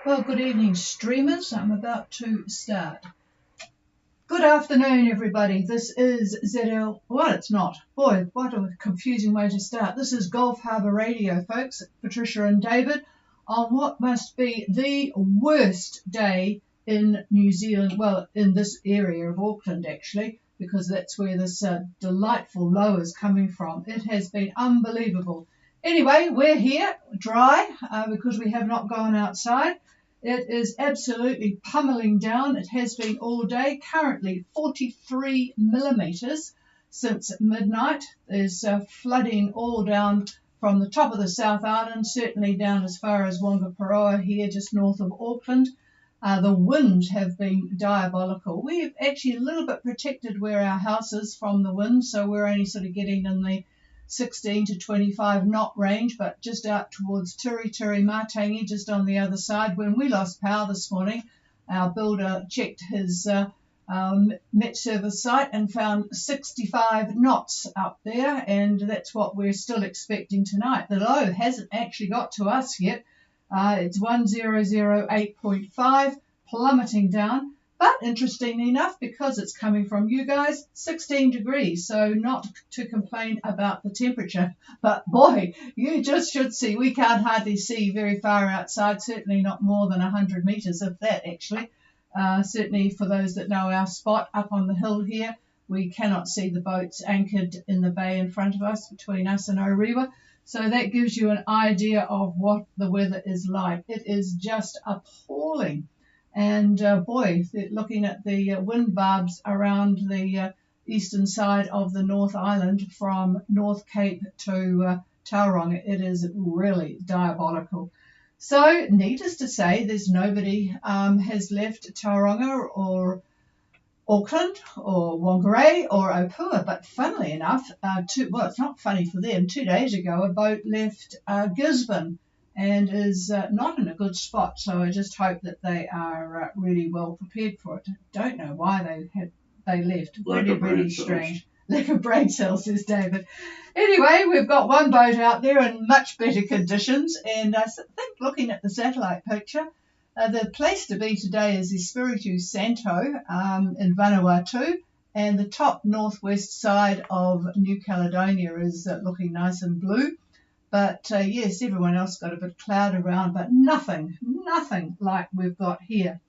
Well, good evening, streamers. I'm about to start. Good afternoon, everybody. This is ZL. Well, it's not. Boy, what a confusing way to start. This is Gulf Harbour Radio, folks. Patricia and David on what must be the worst day in New Zealand. Well, in this area of Auckland, actually, because that's where this delightful low is coming from. It has been unbelievable. Anyway, we're here, dry, because we have not gone outside. It is absolutely pummeling down. It has been all day. Currently 43 millimetres since midnight. There's flooding all down from the top of the South Island, certainly down as far as Whangaparoa here, just north of Auckland. The winds have been diabolical. We're actually a little bit protected where our house is from the wind, so we're only sort of getting in the 16 to 25 knot range, but just out towards Matangi, just on the other side. When we lost power this morning, our builder checked his Met Service site and found 65 knots up there, and that's what we're still expecting tonight. The low hasn't actually got to us yet. It's 1008.5, plummeting down. But interestingly enough, because it's coming from you guys, 16 degrees, so not to complain about the temperature. But boy, you just should see, we can't hardly see very far outside, certainly not more than 100 metres, if that actually. Certainly for those that know our spot up on the hill here, we cannot see the boats anchored in the bay in front of us, between us and Orewa. So that gives you an idea of what the weather is like. It is just appalling. And boy, looking at the wind barbs around the eastern side of the North Island from North Cape to Tauranga, it is really diabolical. So needless to say, there's nobody has left Tauranga or Auckland or Whangarei or Opua. But funnily enough, well, it's not funny for them. 2 days ago, a boat left Gisborne and is not in a good spot. So I just hope that they are really well prepared for it. Don't know why they left. Really strange. Lack of brain cells, says David. Anyway, we've got one boat out there in much better conditions, and I think looking at the satellite picture, the place to be today is Espiritu Santo in Vanuatu, and the top northwest side of New Caledonia is looking nice and blue. But yes, everyone else got a bit of cloud around, but nothing like we've got here.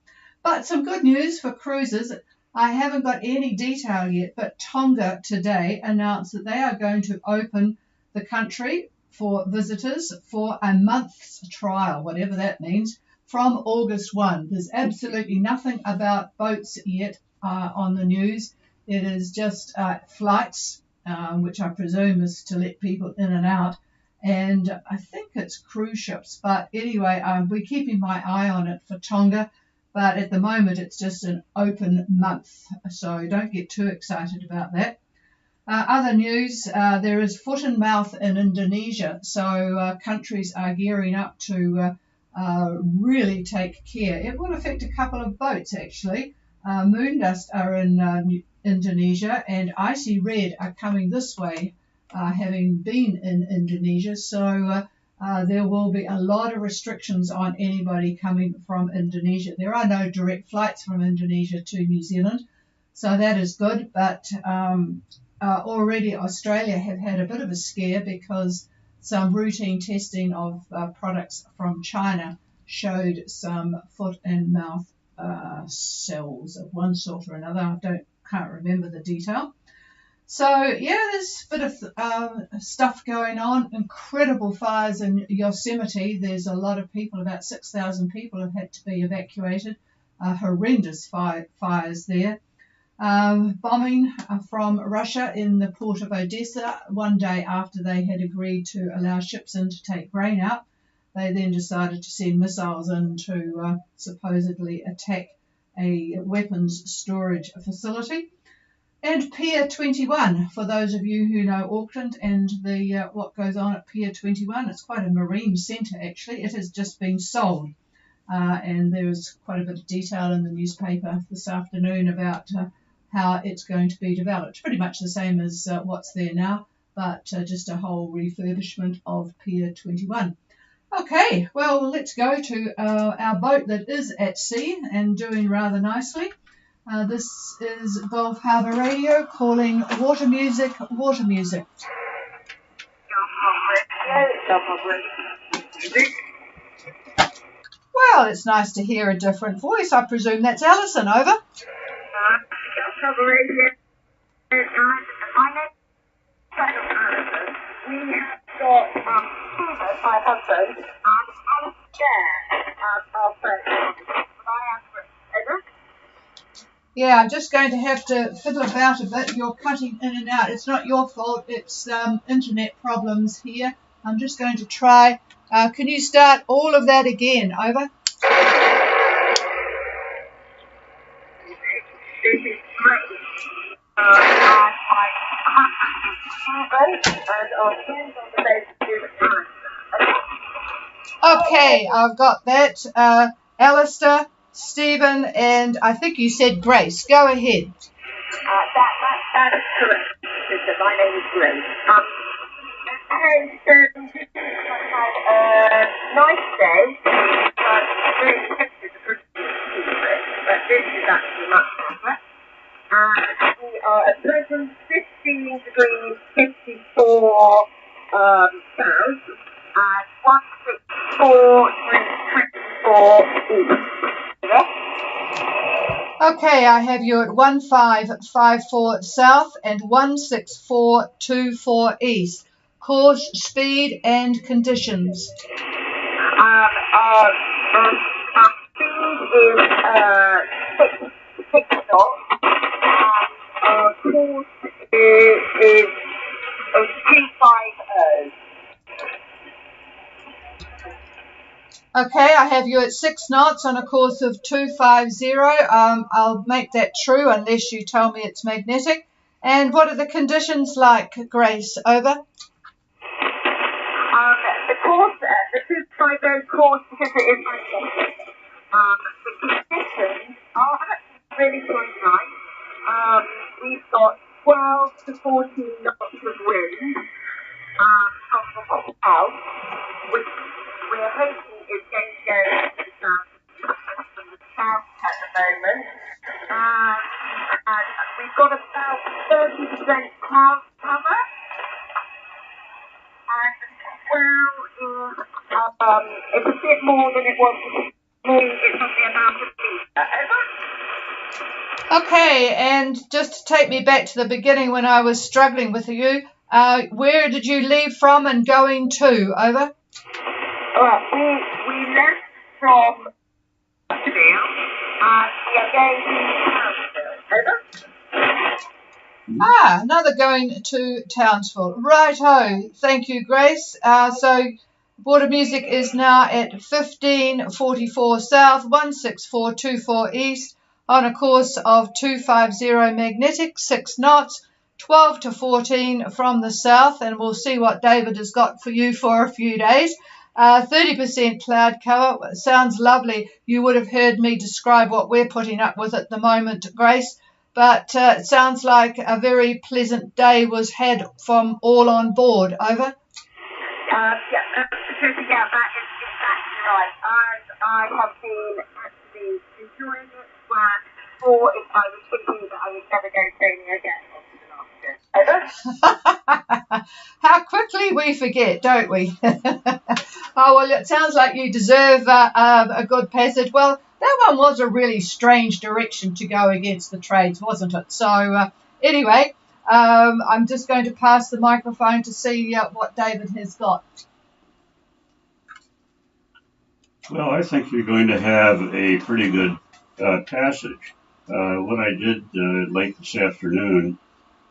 But some good news for cruisers. I haven't got any detail yet, but Tonga today announced that they are going to open the country for visitors for a month's trial, whatever that means, from August 1. There's absolutely nothing about boats yet on the news. It is just flights, which I presume is to let people in and out. And I think it's cruise ships. But anyway, we're keeping my eye on it for Tonga. But at the moment, it's just an open month. So don't get too excited about that. Other news, there is foot and mouth in Indonesia. So countries are gearing up to really take care. It will affect a couple of boats, actually. Moondust are in Indonesia, and Icy Red are coming this way, having been in Indonesia. So there will be a lot of restrictions on anybody coming from Indonesia. There are no direct flights from Indonesia to New Zealand, so that is good. But already Australia have had a bit of a scare because some routine testing of products from China showed some foot and mouth cells of one sort or another. I can't remember the detail. So, yeah, there's a bit of stuff going on. Incredible fires in Yosemite. There's a lot of people, about 6,000 people have had to be evacuated. Horrendous fires there. Bombing from Russia in the port of Odessa one day after they had agreed to allow ships in to take grain out. They then decided to send missiles in to supposedly attack a weapons storage facility. And Pier 21, for those of you who know Auckland and the what goes on at Pier 21, it's quite a marine centre actually. It has just been sold, and there is quite a bit of detail in the newspaper this afternoon about how it's going to be developed. Pretty much the same as what's there now, but just a whole refurbishment of Pier 21. Okay, well, let's go to our boat that is at sea and doing rather nicely. This is Gulf Harbour Radio calling water music, water music. Well, it's nice to hear a different voice. I presume that's Alison, over. We have got my husband, and our friend. Yeah, I'm just going to have to fiddle about a bit. You're cutting in and out. It's not your fault. It's internet problems here. I'm just going to try. Can you start all of that again? Over. This is great. Okay, I've got that. Alistair, Stephen, and I think you said Grace. Go ahead. That is correct. My name is Grace. Okay, so had a nice day. Really tempted to put but this is actually much better. We are at present 15 degrees 54 south and 164 east. Okay, I have you at 1554 south and 16424 east. Course, speed, and conditions. Our speed is 6 knots. Our course is 250. Okay, I have you at 6 knots on a course of 250. I'll make that true unless you tell me it's magnetic. And what are the conditions like, Grace? Over. The course, the 250 course, because it is magnetic, the conditions are actually really quite nice. We've got 12 to 14 knots of wind from the south, which we're hoping is going to go from the south at the moment. And we've got about 30% cloud cover. And well, it's a bit more than it was before. It's on the amount of meter. Okay, and just to take me back to the beginning when I was struggling with you, where did you leave from and going to? Over. We left from Townsville and we are going to Harbour. Over. Another going to Townsville. Righto. Thank you, Grace. So water music is now at 1544 south, 16424 east on a course of 250 magnetic, 6 knots, 12 to 14 from the south, and we'll see what David has got for you for a few days. 30% cloud cover. Sounds lovely. You would have heard me describe what we're putting up with at the moment, Grace. But it sounds like a very pleasant day was had from all on board. Over. That is exactly right. I have been actually enjoying it. Before, if I was thinking that I would never go sailing again. Over. How quickly we forget, don't we? Oh, well, it sounds like you deserve a good passage. Well, that one was a really strange direction to go against the trades, wasn't it? So, anyway, I'm just going to pass the microphone to see what David has got. Well, I think you're going to have a pretty good passage. What I did late this afternoon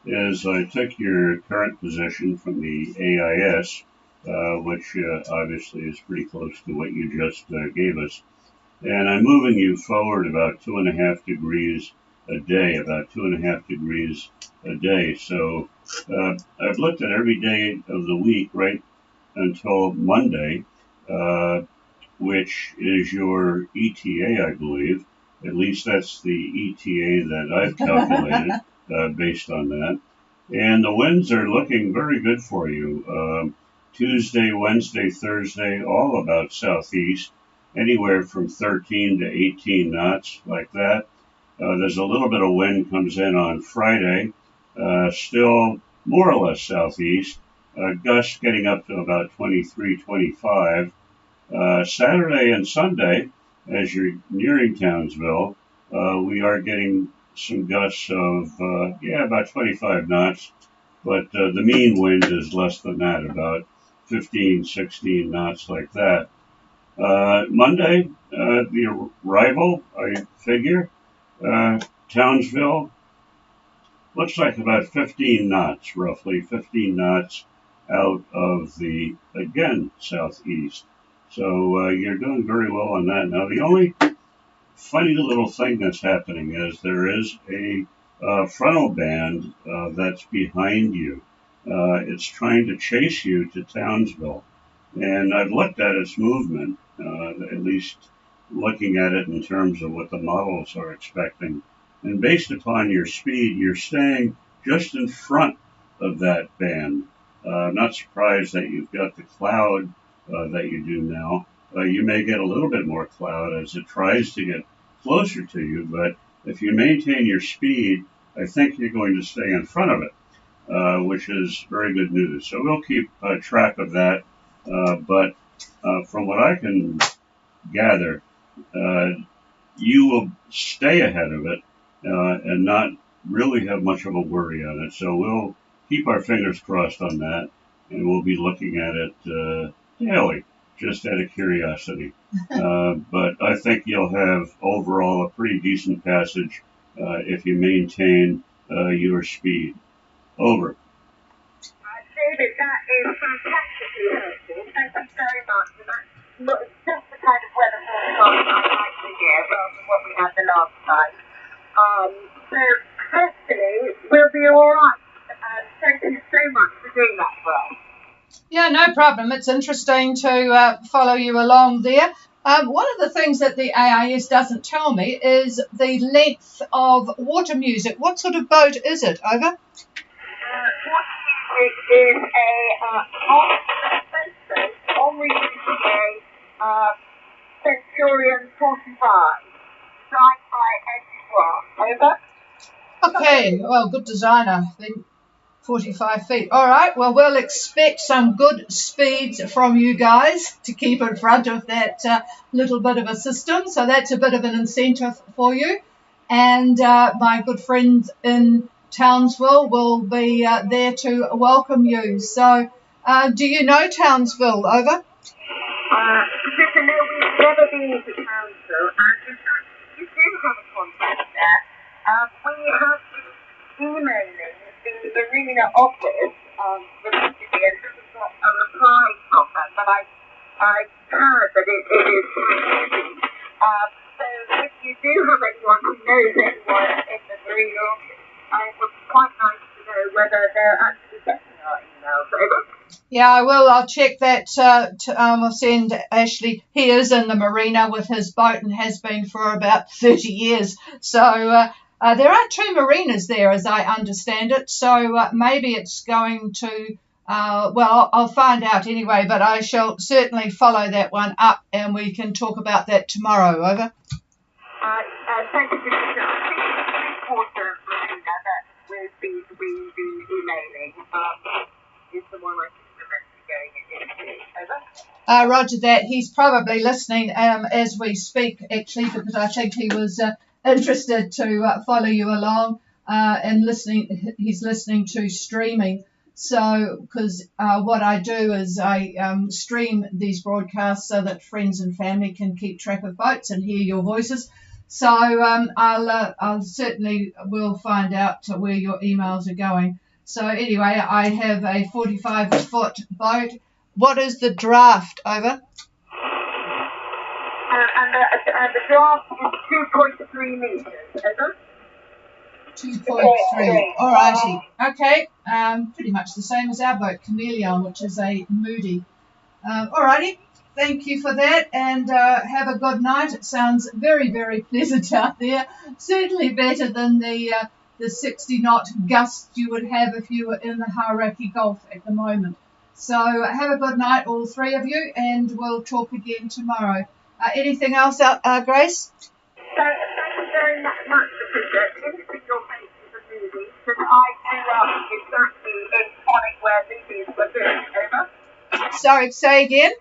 is I took your current position from the AIS, which obviously is pretty close to what you just gave us, and I'm moving you forward about 2.5 degrees a day, about 2.5 degrees a day. So I've looked at every day of the week right until Monday, which is your ETA, I believe. At least that's the ETA that I've calculated based on that. And the winds are looking very good for you. Tuesday, Wednesday, Thursday, all about southeast, anywhere from 13 to 18 knots, like that. There's a little bit of wind comes in on Friday, still more or less southeast, gusts getting up to about 23, 25. Saturday and Sunday, as you're nearing Townsville, we are getting some gusts of, about 25 knots, but the mean wind is less than that, about 15, 16 knots, like that. Monday, the arrival, I figure, Townsville, looks like about 15 knots, roughly 15 knots out of the, again, southeast. So you're doing very well on that. Now, the only funny little thing that's happening is there is a frontal band that's behind you. It's trying to chase you to Townsville. And I've looked at its movement, at least looking at it in terms of what the models are expecting. And based upon your speed, you're staying just in front of that band. I'm not surprised that you've got the cloud that you do now. You may get a little bit more cloud as it tries to get closer to you, but if you maintain your speed, I think you're going to stay in front of it, which is very good news. So we'll keep track of that. But from what I can gather, you will stay ahead of it and not really have much of a worry on it. So we'll keep our fingers crossed on that, and we'll be looking at it daily, just out of curiosity. But I think you'll have overall a pretty decent passage if you maintain your speed. Over. David, that is fantastically helpful. Thank you very much. And that's just the kind of weather forecast I like to hear rather than what we had the last time. So hopefully we'll be all right. Thank you so much for doing that for us. Yeah, no problem. It's interesting to follow you along there. One of the things that the AIS doesn't tell me is the length of water music. What sort of boat is it? Over? Water music is a Centurion 45, designed by Edward. Over. Okay, well, good designer. Then 45 feet. All right, well, we'll expect some good speeds from you guys to keep in front of that little bit of a system. So that's a bit of an incentive for you. And my good friends in Townsville will be there to welcome you. So do you know Townsville? Over? Listen, no, we've never been to Townsville. And in fact, you do have a contact there. We have been emailing the marina office repeatedly and haven't got a reply from them, but I heard that it is busy. So if you do have anyone who knows anyone in the marina office, it would be quite nice to know whether they're actually getting our emails. Over. Yeah, I will. I'll check that. I'll send Ashley. He is in the marina with his boat and has been for about 30 years. So there are two marinas there, as I understand it. So maybe it's going to, I'll find out anyway, but I shall certainly follow that one up and we can talk about that tomorrow. Over. Thank you, Patricia. I think the Three-Quarter marina that we've been emailing is the one I think we're meant to be going into. Over. Roger that. He's probably listening as we speak, actually, because I think he was interested to follow you along and listening. He's listening to streaming. So, because what I do is I stream these broadcasts so that friends and family can keep track of boats and hear your voices. So I'll certainly will find out where your emails are going. So anyway, I have a 45-foot boat. What is the draft? Over. And the draft is 2.3 meters. Over. 2.3. All righty. Okay. Pretty much the same as our boat, Chameleon, which is a Moody. All righty. Thank you for that, and have a good night. It sounds very, very pleasant out there. Certainly better than the 60-knot gust you would have if you were in the Hauraki Gulf at the moment. So have a good night, all three of you, and we'll talk again tomorrow. Anything else, Grace? Thank you very much, Patricia. Anything your faces are moving, because I grew up exactly in Sonic where movies were doing. Over. Sorry, say again?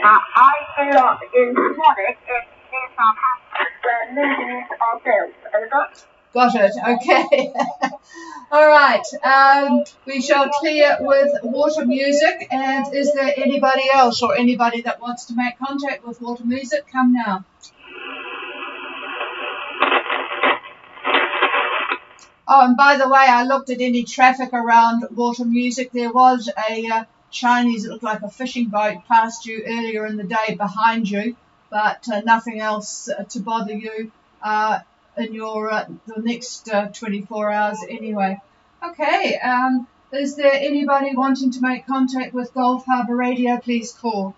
I grew up in Sonic in near Southampton where movies are built. Over. Got it. Okay. All right. We shall clear with Water Music. And is there anybody else or anybody that wants to make contact with Water Music? Come now. Oh, and by the way, I looked at any traffic around Water Music. There was a Chinese, it looked like a fishing boat, passed you earlier in the day behind you, but nothing else to bother you in your the next 24 hours anyway. Okay, is there anybody wanting to make contact with Gulf Harbour Radio? Please call.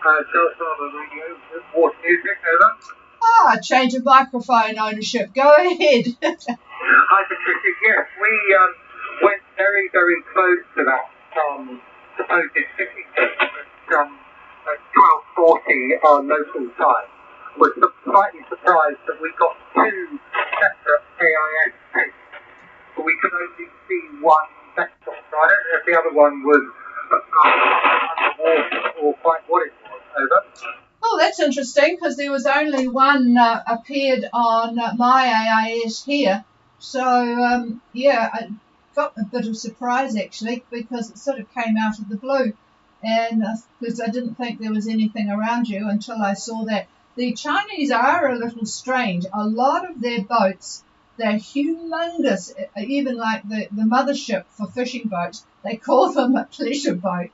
Gulf Harbour Radio, Water Music, over. Change of microphone ownership. Go ahead. Hi, Patricia. Yes, we went very, very close to that supposed city at 12:40 local time. Was slightly surprised that we got two separate AIS tapes, but we could only see one vessel. So I don't know if the other one was underwater or quite what it was. Over. Oh, that's interesting, because there was only one appeared on my AIS here. So, yeah, I got a bit of surprise, actually, because it sort of came out of the blue. And because I didn't think there was anything around you until I saw that. The Chinese are a little strange. A lot of their boats, they're humongous, even like the mothership for fishing boats. They call them a pleasure boat.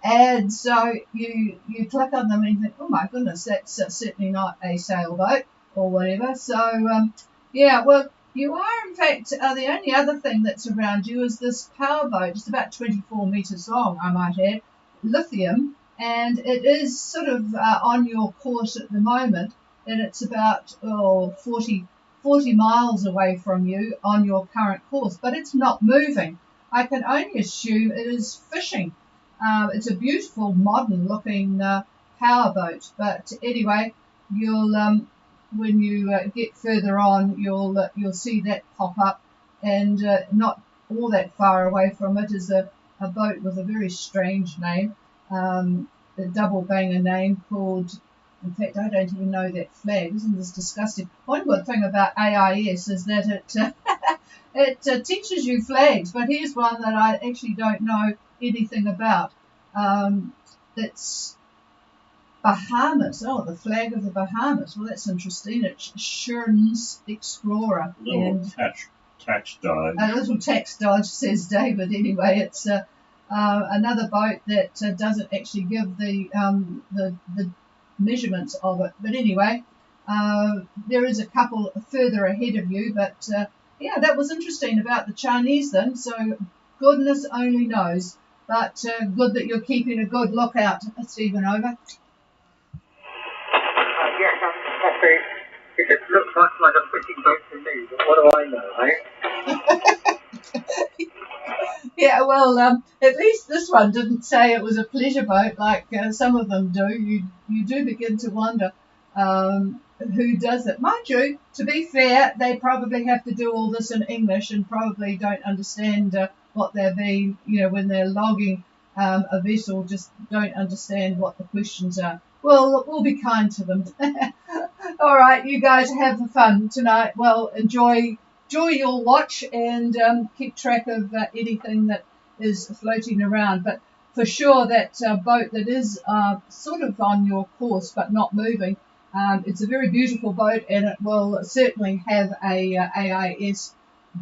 And so you click on them and you think, oh my goodness, that's certainly not a sailboat or whatever. So, yeah, well, you are, in fact, the only other thing that's around you is this power boat. It's about 24 metres long, I might add, lithium, and it is sort of on your course at the moment, and it's about 40 miles away from you on your current course, but it's not moving. I can only assume it is fishing. It's a beautiful, modern-looking power boat. But anyway, you'll when you get further on, you'll see that pop up, and not all that far away from it is a boat with a very strange name, a double banger name called. In fact, I don't even know that flag. Isn't this disgusting? One good thing about AIS is that it teaches you flags, but here's one that I actually don't know anything about. It's Bahamas. Oh, the flag of the Bahamas. Well, that's interesting. It's Shern's Explorer. Tax dodge. A little tax dodge, says David. Anyway, it's another boat that doesn't actually give the measurements of it. But anyway, there is a couple further ahead of you. But yeah, that was interesting about the Chinese then. So goodness only knows. But good that you're keeping a good lookout, Stephen. Over. Yes, I'm happy. It looks much like a fishing boat to me, but what do I know, eh? Yeah, well, at least this one didn't say it was a pleasure boat like some of them do. You do begin to wonder who does it. Mind you, to be fair, they probably have to do all this in English and probably don't understand what they're being, when they're logging a vessel, just don't understand what the questions are. Well, we'll be kind to them. All right, you guys have fun tonight. Well, enjoy your watch and keep track of anything that is floating around. But for sure, that boat that is sort of on your course but not moving, it's a very beautiful boat, and it will certainly have a AIS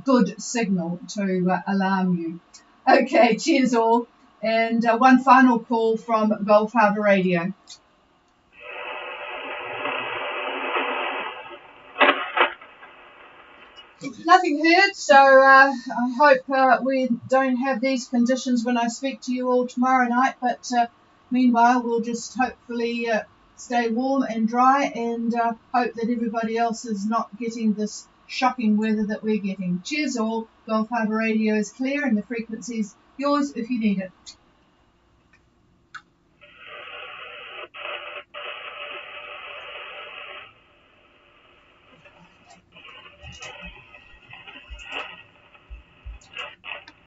good signal to alarm you. Okay, cheers all. And one final call from Gulf Harbour Radio. Nothing heard, so I hope we don't have these conditions when I speak to you all tomorrow night, but meanwhile we'll just hopefully stay warm and dry and hope that everybody else is not getting this shocking weather that we're getting. Cheers all. Gulf Harbour Radio is clear and the frequency's yours if you need it.